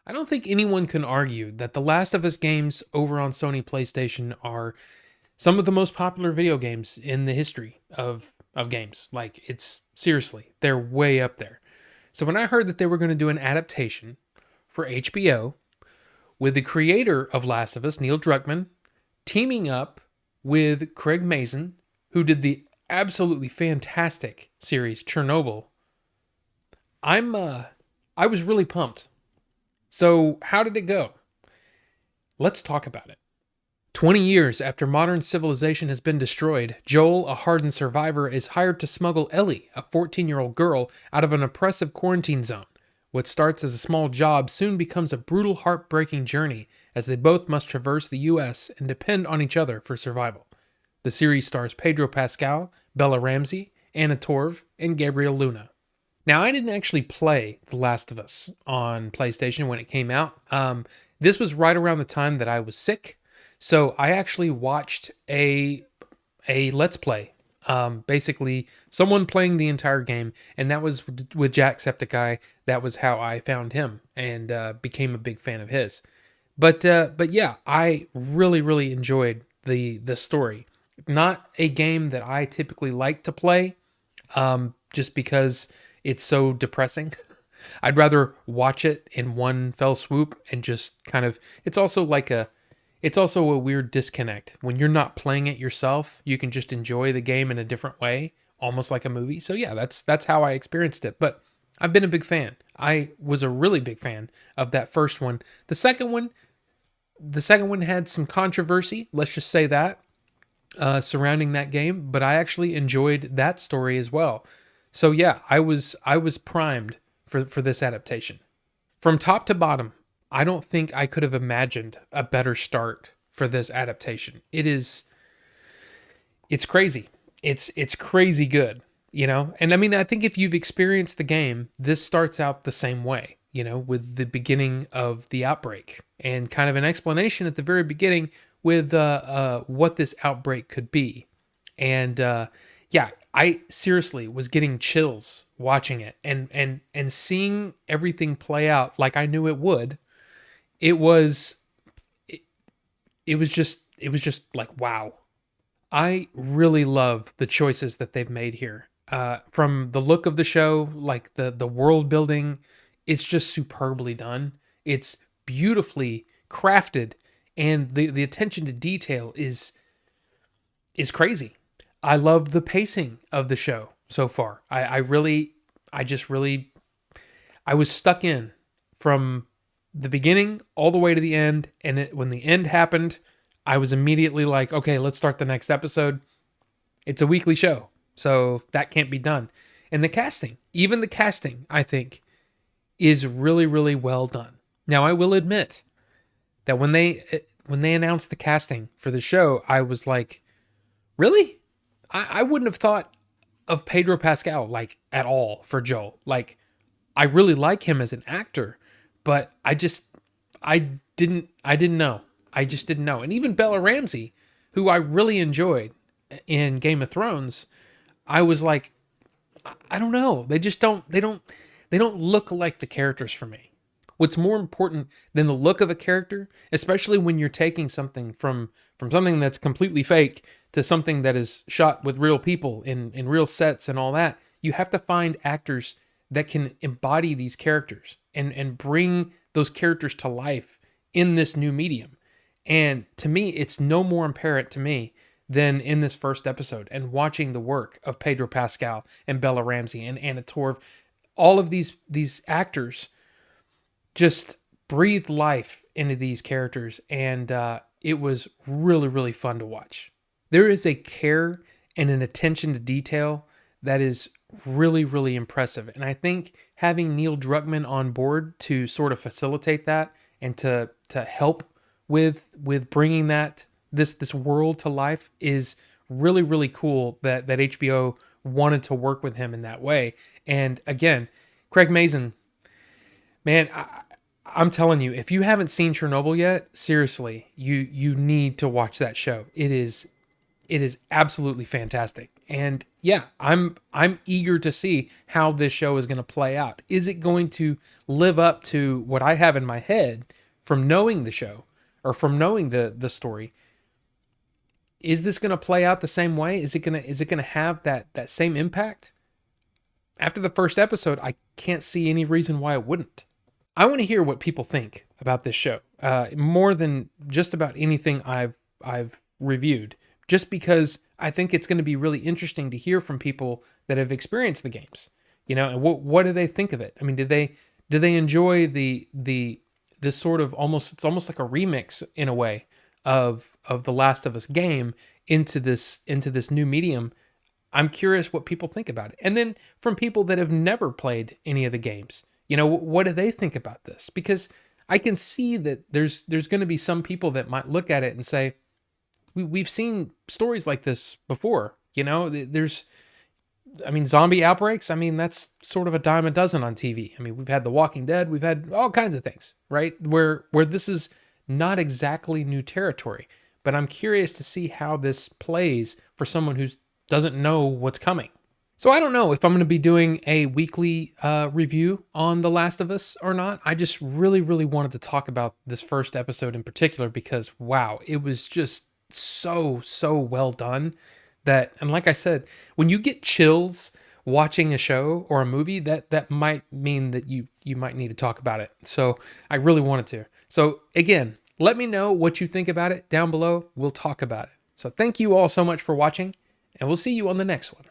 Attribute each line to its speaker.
Speaker 1: I don't think anyone can argue that the Last of Us games over on Sony PlayStation are some of the most popular video games in the history of games. Like, it's seriously, they're way up there. So when I heard that they were going to do an adaptation for HBO with the creator of Last of Us, Neil Druckmann, teaming up with Craig Mazin, who did the absolutely fantastic series Chernobyl, I was really pumped. So how did it go? Let's talk about it. 20 years after modern civilization has been destroyed, Joel, a hardened survivor, is hired to smuggle Ellie, a 14-year-old girl, out of an oppressive quarantine zone. What starts as a small job soon becomes a brutal, heartbreaking journey as they both must traverse the U.S. and depend on each other for survival. The series stars Pedro Pascal, Bella Ramsey, Anna Torv, and Gabriel Luna. Now, I didn't actually play The Last of Us on PlayStation when it came out. This was right around the time that I was sick, so I actually watched a Let's Play. Basically, someone playing the entire game, and that was with Jacksepticeye. That was how I found him and became a big fan of his. But yeah, I really enjoyed the story. Not a game that I typically like to play, just because it's so depressing. I'd rather watch it in one fell swoop and just kind of. It's also a weird disconnect when you're not playing it yourself. You can just enjoy the game in a different way, almost like a movie. So yeah, that's how I experienced it. But I've been a big fan. I was a really big fan of that first one. The second one had some controversy. Let's just say that surrounding that game, but I actually enjoyed that story as well. So yeah, I was primed for this adaptation. From top to bottom, I don't think I could have imagined a better start for this adaptation. It's crazy. It's crazy good, you know? And I mean, I think if you've experienced the game, this starts out the same way, you know, with the beginning of the outbreak and kind of an explanation at the very beginning with what this outbreak could be. And yeah, I seriously was getting chills watching it and seeing everything play out like I knew it would. It, it was just like, wow. I really love the choices that they've made here. From the look of the show, like the world building, it's just superbly done. It's beautifully crafted, and the attention to detail is crazy. I love the pacing of the show so far. I was stuck in from the beginning all the way to the end, and when the end happened, I was immediately like, okay, let's start the next episode. It's a weekly show, so that can't be done. And even the casting, I think, is really well done. Now, I will admit that when they announced the casting for the show, I was like, really? I wouldn't have thought of Pedro Pascal like at all for Joel. Like, I really like him as an actor, but I didn't know. I just didn't know. And even Bella Ramsey, who I really enjoyed in Game of Thrones, I was like, I don't know. They don't look like the characters for me. What's more important than the look of a character, especially when you're taking something from something that's completely fake to something that is shot with real people in real sets and all that, you have to find actors that can embody these characters and bring those characters to life in this new medium. And to me, it's no more apparent to me than in this first episode and watching the work of Pedro Pascal and Bella Ramsey and Anna Torv. All of these actors just breathed life into these characters, and it was really fun to watch. There is a care and an attention to detail that is really impressive, and I think having Neil Druckmann on board to sort of facilitate that and to help with bringing this world to life is really cool that HBO wanted to work with him in that way. And again, Craig Mazin, man, I'm telling you, if you haven't seen Chernobyl yet, seriously, you need to watch that show. It is absolutely fantastic. And yeah, I'm eager to see how this show is going to play out. Is it going to live up to what I have in my head from knowing the show or from knowing the story? Is this going to play out the same way? Is it going to have that same impact? After the first episode, I can't see any reason why it wouldn't. I want to hear what people think about this show, more than just about anything I've reviewed. Just because I think it's going to be really interesting to hear from people that have experienced the games. And what do they think of it? I mean, do they enjoy this sort of it's almost like a remix in a way of the Last of Us game into this new medium. I'm curious what people think about it. And then from people that have never played any of the games, what do they think about this? Because I can see that there's going to be some people that might look at it and say, we've seen stories like this before. Zombie outbreaks. I mean, that's sort of a dime a dozen on TV. I mean, we've had The Walking Dead. We've had all kinds of things, right? Where this is not exactly new territory. But I'm curious to see how this plays for someone who doesn't know what's coming. So I don't know if I'm going to be doing a weekly review on The Last of Us or not. I just really, really wanted to talk about this first episode in particular because, wow, it was just so well done. And like I said, when you get chills watching a show or a movie, that might mean that you might need to talk about it. So I really wanted to. So again, let me know what you think about it down below. We'll talk about it. So thank you all so much for watching, and we'll see you on the next one.